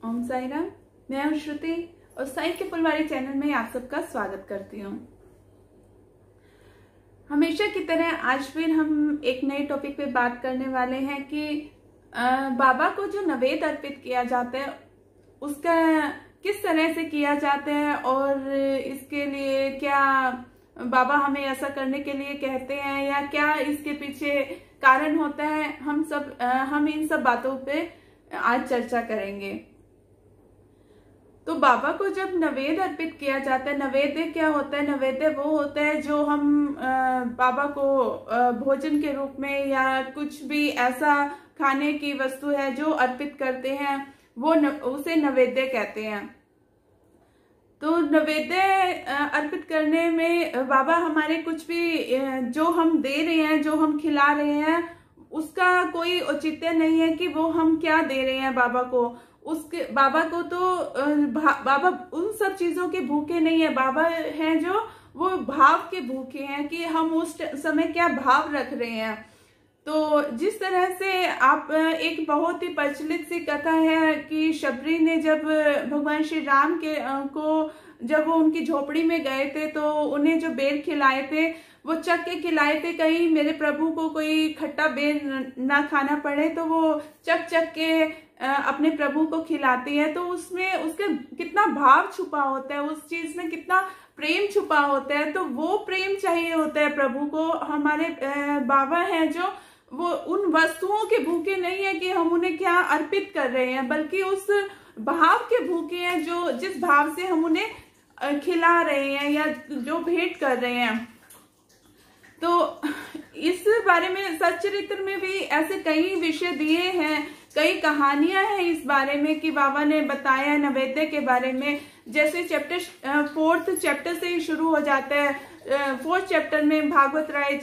ओम साई राम। मैं हूं श्रुति और साई के फुलवारी चैनल में आप सबका स्वागत करती हूं। हमेशा की तरह आज फिर हम एक नए टॉपिक पे बात करने वाले हैं कि बाबा को जो नवेद अर्पित किया जाता है उसका किस तरह से किया जाता है और इसके लिए क्या बाबा हमें ऐसा करने के लिए कहते हैं या क्या इसके पीछे कारण होता है। हम इन सब बातों पे आज चर्चा करेंगे। तो बाबा को जब नवेद अर्पित किया जाता है, नवेद्य क्या होता है? नवेद्य वो होता है जो हम बाबा को भोजन के रूप में या कुछ भी ऐसा खाने की वस्तु है जो अर्पित करते हैं वो उसे नवेद्य कहते हैं। तो नवेद्य अर्पित करने में बाबा हमारे कुछ भी जो हम दे रहे हैं, जो हम खिला रहे हैं, उसका कोई औचित्य नहीं है कि वो हम क्या दे रहे हैं बाबा को। उसके बाबा को तो बाबा उन सब चीजों के भूखे नहीं है। बाबा हैं जो वो भाव के भूखे हैं कि हम उस समय क्या भाव रख रहे हैं। तो जिस तरह से आप एक बहुत ही प्रचलित सी कथा है कि शबरी ने जब भगवान श्री राम को जब वो उनकी झोपड़ी में गए थे तो उन्हें जो बेर खिलाए थे वो चख के खिलाए थे, कहीं मेरे प्रभु को कोई खट्टा बेर ना खाना पड़े, तो वो चख के अपने प्रभु को खिलाती है। तो उसमें उसका कितना भाव छुपा होता है, उस चीज में कितना प्रेम छुपा होता है। तो वो प्रेम चाहिए होता है प्रभु को। हमारे बाबा हैं जो वो उन वस्तुओं के भूखे नहीं है कि हम उन्हें क्या अर्पित कर रहे हैं, बल्कि उस भाव के भूखे हैं जो जिस भाव से हम उन्हें खिला रहे हैं या जो भेंट कर रहे हैं। तो इस बारे में सच्चरित्र में भी ऐसे कई विषय दिए हैं, कई कहानियां हैं इस बारे में कि बाबा ने बताया नवेद्य के बारे में। जैसे फोर्थ चैप्टर से ही शुरू हो जाता है। फोर्थ चैप्टर में भागवत राय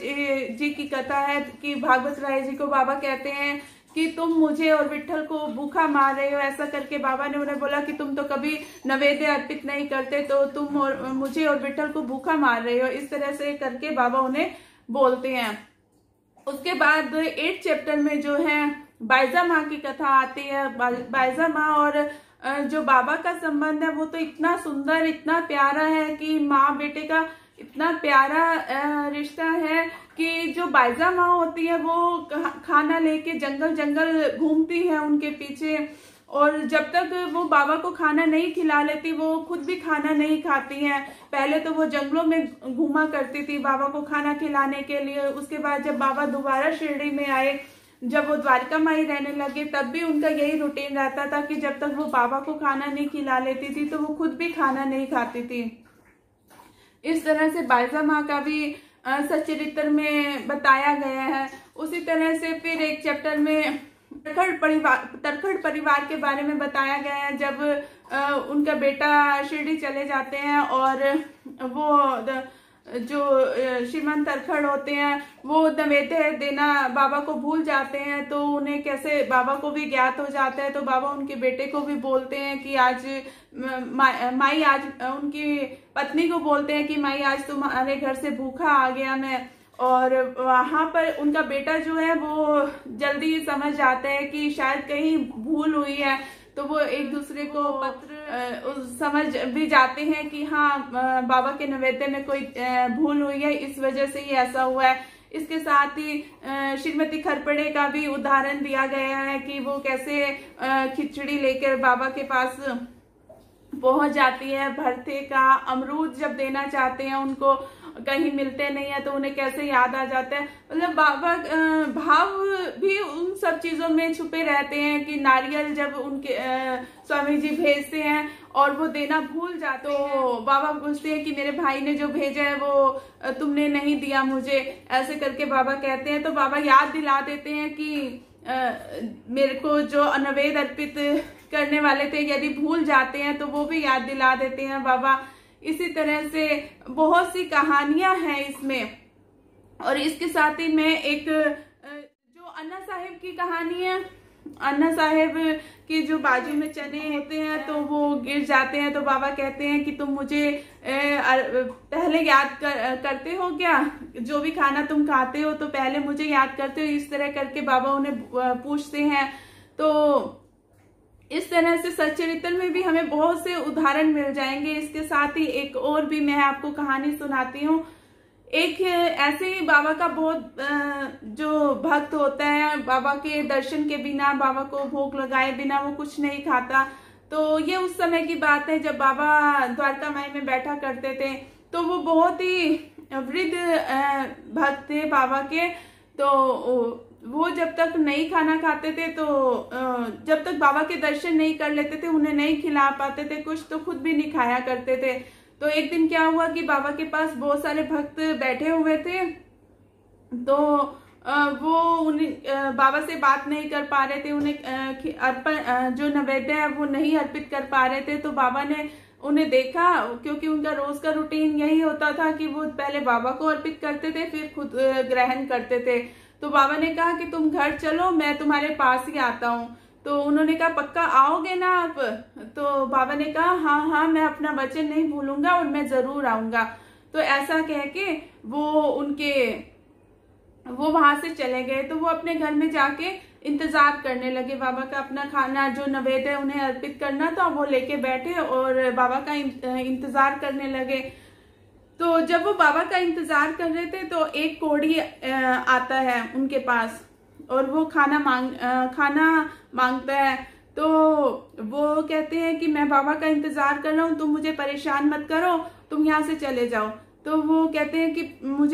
जी की कथा है कि भागवत राय जी को बाबा कहते हैं कि तुम मुझे और विट्ठल को भूखा मार रहे हो। ऐसा करके बाबा ने उन्हें बोला कि तुम तो कभी नवेद्य अर्पित नहीं करते, तो तुम और मुझे और विट्ठल को भूखा मार रहे हो। इस तरह से करके बाबा उन्हें बोलते हैं। उसके बाद 8th चैप्टर में जो है बायजा माँ की कथा आती है। बायजा माँ और जो बाबा का संबंध है वो तो इतना सुंदर, इतना प्यारा है कि माँ बेटे का इतना प्यारा रिश्ता है कि जो बायजा माँ होती है वो खाना लेके जंगल जंगल घूमती है उनके पीछे, और जब तक वो बाबा को खाना नहीं खिला लेती वो खुद भी खाना नहीं खाती हैं। पहले तो वो जंगलों में घूमा करती थी बाबा को खाना खिलाने के लिए। उसके बाद जब बाबा दोबारा शिरडी में आए, जब वो द्वारका माई रहने लगे, तब भी उनका यही रूटीन रहता था कि जब तक वो बाबा को खाना नहीं खिला लेती थी तो वो खुद भी खाना नहीं खाती थी। इस तरह से बायजा माँ का भी सच्चरित्र बताया गया है। उसी तरह से फिर एक चैप्टर में तरखड़ परिवार के बारे में बताया गया है। जब उनका बेटा शिरडी चले जाते हैं और वो जो श्रीमान तरखड़ होते हैं वो नवेद्य देना बाबा को भूल जाते हैं, तो उन्हें कैसे बाबा को भी ज्ञात हो जाता है। तो बाबा उनके बेटे को भी बोलते हैं कि आज माई, आज उनकी पत्नी को बोलते हैं कि माई आज तुम्हारे घर से भूखा आ गया मैं। और वहां पर उनका बेटा जो है वो जल्दी समझ जाता है कि शायद कहीं भूल हुई है, तो वो एक दूसरे को पत्र समझ भी जाते हैं कि हाँ बाबा के नवेद्य में कोई भूल हुई है, इस वजह से ही ऐसा हुआ है। इसके साथ ही श्रीमती खरपड़े का भी उदाहरण दिया गया है कि वो कैसे खिचड़ी लेकर बाबा के पास पहुंच जाती है। भरते का अमरूद जब देना चाहते हैं उनको, कहीं मिलते नहीं है तो उन्हें कैसे याद आ जाता है। मतलब बाबा भाव भी उन सब चीजों में छुपे रहते हैं कि नारियल जब उनके स्वामी जी भेजते हैं और वो देना भूल जाते हैं तो बाबा पूछते हैं कि मेरे भाई ने जो भेजा है वो तुमने नहीं दिया मुझे। ऐसे करके बाबा कहते हैं तो बाबा याद दिला देते हैं कि मेरे को जो नवेद अर्पित करने वाले थे, यदि भूल जाते हैं तो वो भी याद दिला देते हैं बाबा। इसी तरह से बहुत सी कहानियां हैं इसमें। और इसके साथ ही मैं एक जो अन्ना साहिब की कहानी है, अन्ना साहिब की जो बाजू में चने होते हैं तो वो गिर जाते हैं, तो बाबा कहते हैं कि तुम मुझे पहले याद करते हो क्या? जो भी खाना तुम खाते हो तो पहले मुझे याद करते हो? इस तरह करके बाबा उन्हें पूछते हैं। तो इस तरह से सच्चरित्र में भी हमें बहुत से उदाहरण मिल जाएंगे। इसके साथ ही एक और भी मैं आपको कहानी सुनाती हूँ। एक ऐसे ही बाबा का बहुत जो भक्त होता है, बाबा के दर्शन के बिना, बाबा को भोग लगाए बिना वो कुछ नहीं खाता। तो ये उस समय की बात है जब बाबा द्वारका माई में बैठा करते थे। तो वो बहुत ही वृद्ध भक्त थे बाबा के। तो वो जब तक नहीं खाना खाते थे, तो जब तक बाबा के दर्शन नहीं कर लेते थे, उन्हें नहीं खिला पाते थे कुछ, तो खुद भी नहीं खाया करते थे। तो एक दिन क्या हुआ कि बाबा के पास बहुत सारे भक्त बैठे हुए थे। तो वो उन्हें बाबा से बात नहीं कर पा रहे थे, उन्हें अर्पण जो नैवेद्य है वो नहीं अर्पित कर पा रहे थे। तो बाबा ने उन्हें देखा, क्योंकि उनका रोज का रूटीन यही होता था कि वो पहले बाबा को अर्पित करते थे, फिर खुद ग्रहण करते थे। तो बाबा ने कहा कि तुम घर चलो, मैं तुम्हारे पास ही आता हूँ। तो उन्होंने कहा पक्का आओगे ना आप? तो बाबा ने कहा हाँ हाँ, मैं अपना वचन नहीं भूलूंगा और मैं जरूर आऊंगा। तो ऐसा कह के वो वहां से चले गए। तो वो अपने घर में जाके इंतजार करने लगे बाबा का। अपना खाना जो नैवेद्य है उन्हें अर्पित करना था, वो लेके बैठे और बाबा का इंतजार करने लगे। तो जब वो बाबा का इंतजार कर रहे थे तो एक कोढ़ी आता है उनके पास और वो खाना मांगता है। तो वो कहते हैं कि मैं बाबा का इंतजार कर रहा हूँ, तुम मुझे परेशान मत करो, तुम यहाँ से चले जाओ। तो वो कहते हैं कि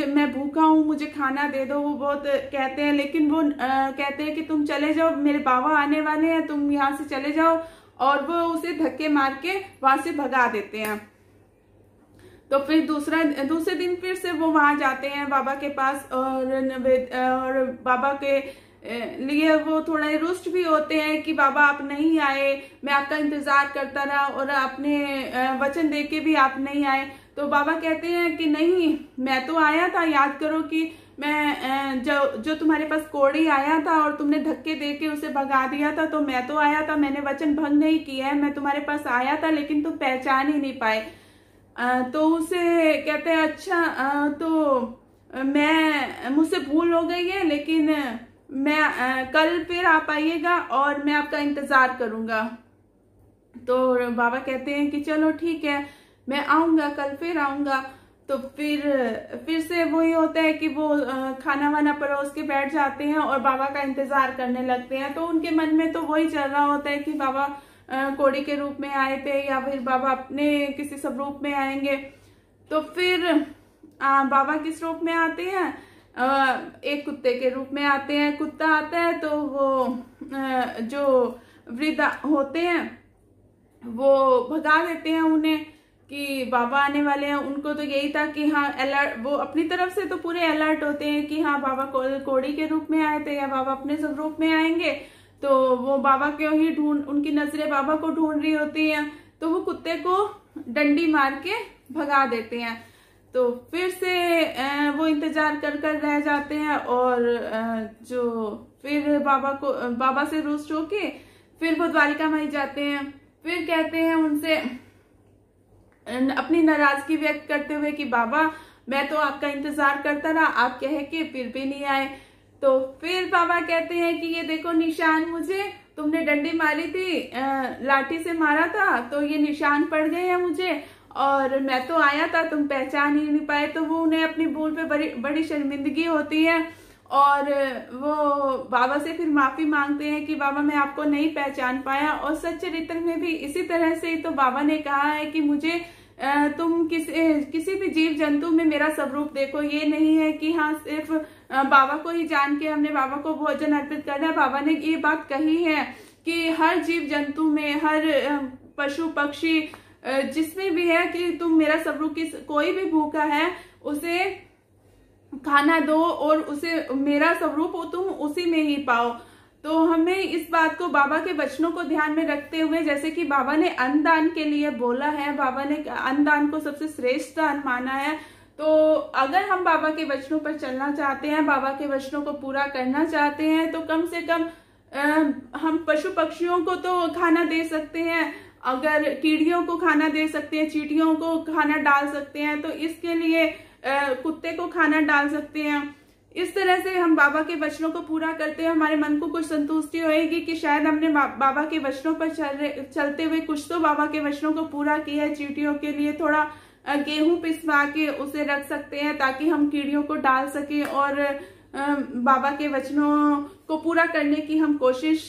मैं भूखा हूँ, मुझे खाना दे दो। वो बहुत कहते हैं, लेकिन वो कहते हैं कि तुम चले जाओ, मेरे बाबा आने वाले हैं, तुम यहाँ से चले जाओ। और वो उसे धक्के मार के वहां से भगा देते हैं। तो फिर दूसरे दिन फिर से वो वहां जाते हैं बाबा के पास और बाबा के लिए वो थोड़ा रुष्ट भी होते हैं कि बाबा आप नहीं आए, मैं आपका इंतजार करता रहा और आपने वचन देके भी आप नहीं आए। तो बाबा कहते हैं कि नहीं, मैं तो आया था, याद करो कि मैं जो तुम्हारे पास कोढ़ी आया था और तुमने धक्के देके उसे भगा दिया था, तो मैं तो आया था, मैंने वचन भंग नहीं किया है, मैं तुम्हारे पास आया था, लेकिन तुम पहचान ही नहीं पाए। तो उसे कहते हैं अच्छा, तो मुझसे भूल हो गई है, लेकिन मैं कल फिर आप आइएगा और मैं आपका इंतजार करूंगा। तो बाबा कहते हैं कि चलो ठीक है, मैं आऊंगा, कल फिर आऊंगा। तो फिर से वही होता है कि वो खाना वाना परोस के बैठ जाते हैं और बाबा का इंतजार करने लगते हैं। तो उनके मन में तो वही चल रहा होता है कि बाबा कोढ़ी के रूप में आए थे या फिर बाबा अपने किसी स्वरूप में आएंगे। तो फिर बाबा किस रूप में आते हैं? एक कुत्ते के रूप में आते हैं। कुत्ता आता है तो वो जो वृद्ध होते हैं वो भगा देते हैं उन्हें कि बाबा आने वाले हैं। उनको तो यही था कि हाँ अलर्ट, वो अपनी तरफ से तो पूरे अलर्ट होते हैं कि हाँ बाबा कोढ़ी के रूप में आए थे या बाबा अपने स्वरूप में आएंगे। तो वो बाबा क्यों ही उनकी नजरें बाबा को ढूंढ रही होती हैं। तो वो कुत्ते को डंडी मार के भगा देते हैं। तो फिर से वो इंतजार कर रह जाते हैं और फिर बाबा से रुष्ट होके फिर वो द्वारिका माई जाते हैं। फिर कहते हैं उनसे अपनी नाराजगी व्यक्त करते हुए कि बाबा मैं तो आपका इंतजार करता रहा, आप कहे कि फिर भी नहीं आए। तो फिर बाबा कहते हैं कि ये देखो निशान, मुझे तुमने डंडी मारी थी, लाठी से मारा था, तो ये निशान पड़ गए हैं मुझे, और मैं तो आया था, तुम पहचान ही नहीं पाए। तो वो उन्हें अपनी भूल पे बड़ी शर्मिंदगी होती है और वो बाबा से फिर माफी मांगते हैं कि बाबा मैं आपको नहीं पहचान पाया। और सच्चरित्र में भी इसी तरह से ही तो बाबा ने कहा है कि मुझे तुम किसी भी जीव जंतु में मेरा स्वरूप देखो। ये नहीं है कि हाँ सिर्फ बाबा को ही जान के हमने बाबा को भोजन अर्पित करना है। बाबा ने ये बात कही है कि हर जीव जंतु में, हर पशु पक्षी जिसमें भी है कि तुम मेरा स्वरूप, कोई भी भूखा है उसे खाना दो और उसे मेरा स्वरूप तुम उसी में ही पाओ। तो हमें इस बात को, बाबा के वचनों को ध्यान में रखते हुए, जैसे कि बाबा ने अन्नदान के लिए बोला है, बाबा ने अन्नदान को सबसे श्रेष्ठ दान माना है। तो अगर हम बाबा के वचनों पर चलना चाहते हैं, बाबा के वचनों को पूरा करना चाहते हैं, तो कम से कम हम पशु पक्षियों को तो खाना दे सकते हैं, अगर कीड़ियों को खाना दे सकते हैं, चींटियों को खाना डाल सकते हैं, तो इसके लिए कुत्ते को खाना डाल सकते हैं। इस तरह से हम बाबा के वचनों को पूरा करते हैं, हमारे मन को कुछ संतुष्टि होएगी कि शायद हमने बाबा के वचनों पर चलते हुए कुछ तो बाबा के वचनों को पूरा किया है। चींटियों के लिए थोड़ा गेहूं पिसवा के उसे रख सकते हैं ताकि हम कीड़ियों को डाल सके और बाबा के वचनों को पूरा करने की हम कोशिश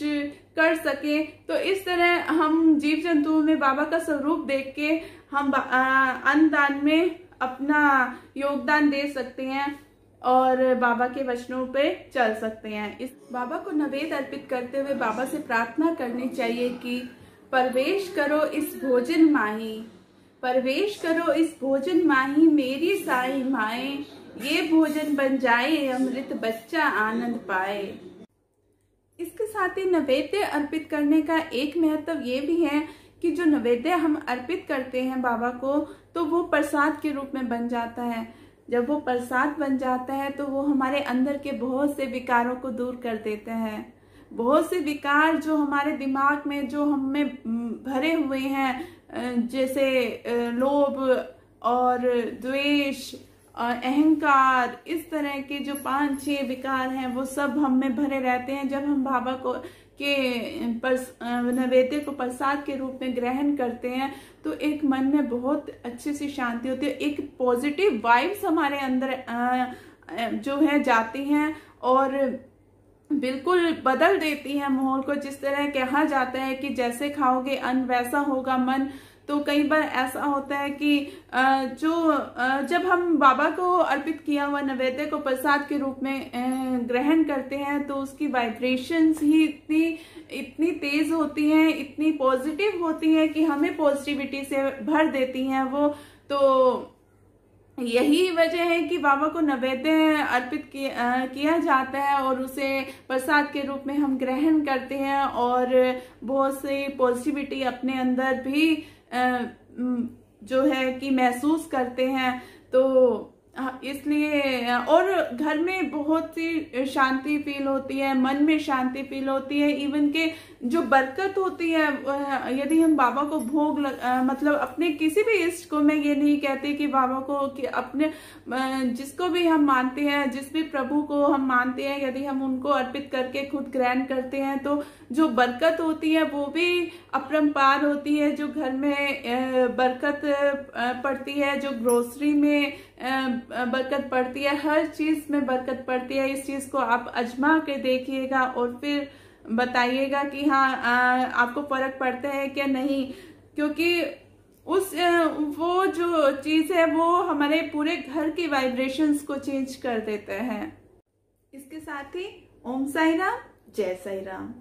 कर सके। तो इस तरह हम जीव जंतुओं में बाबा का स्वरूप देख के हम अन्नदान में अपना योगदान दे सकते हैं और बाबा के वचनों पे चल सकते हैं। इस बाबा को नैवेद्य अर्पित करते हुए बाबा से प्रार्थना करनी चाहिए कि प्रवेश करो इस भोजन माही, प्रवेश करो इस भोजन माही मेरी साई माए, ये भोजन बन जाए अमृत बच्चा आनंद पाए। इसके साथ ही नैवेद्य अर्पित करने का एक महत्व ये भी है कि जो नैवेद्य हम अर्पित करते हैं बाबा को, तो वो प्रसाद के रूप में बन जाता है। जब वो प्रसाद बन जाता है तो वो हमारे अंदर के बहुत से विकारों को दूर कर देते हैं। बहुत से विकार जो हमारे दिमाग में जो हमें भरे हुए हैं, जैसे लोभ और द्वेष और अहंकार, इस तरह के जो 5-6 विकार हैं वो सब हम में भरे रहते हैं। जब हम बाबा को के नैवेद्य को प्रसाद के रूप में ग्रहण करते हैं तो एक मन में बहुत अच्छी सी शांति होती है, एक पॉजिटिव वाइब्स हमारे अंदर जो है जाती हैं और बिल्कुल बदल देती है माहौल को। जिस तरह कहा जाता है कि जैसे खाओगे अन्न वैसा होगा मन, तो कई बार ऐसा होता है कि जब हम बाबा को अर्पित किया हुआ नैवेद्य को प्रसाद के रूप में ग्रहण करते हैं तो उसकी वाइब्रेशंस ही इतनी तेज होती हैं, इतनी पॉजिटिव होती हैं कि हमें पॉजिटिविटी से भर देती हैं वो। तो यही वजह है कि बाबा को नैवेद्य अर्पित किया जाता है और उसे प्रसाद के रूप में हम ग्रहण करते हैं और बहुत सी पॉजिटिविटी अपने अंदर भी जो है कि महसूस करते हैं। तो इसलिए और घर में बहुत सी शांति फील होती है, मन में शांति फील होती है। इवन के जो बरकत होती है, यदि हम बाबा को भोग मतलब अपने किसी भी इष्ट को, मैं ये नहीं कहती कि बाबा को, कि अपने जिसको भी हम मानते हैं, जिस भी प्रभु को हम मानते हैं, यदि हम उनको अर्पित करके खुद ग्रहण करते हैं तो जो बरकत होती है वो भी अपरंपार होती है। जो घर में बरकत पड़ती है, जो ग्रोसरी में बरकत पड़ती है, हर चीज में बरकत पड़ती है। इस चीज को आप आजमा के देखिएगा और फिर बताइएगा कि हाँ आपको फर्क पड़ता है क्या नहीं, क्योंकि वो जो चीज है वो हमारे पूरे घर की वाइब्रेशंस को चेंज कर देता है। इसके साथ ही ओम साई राम, जय साई राम।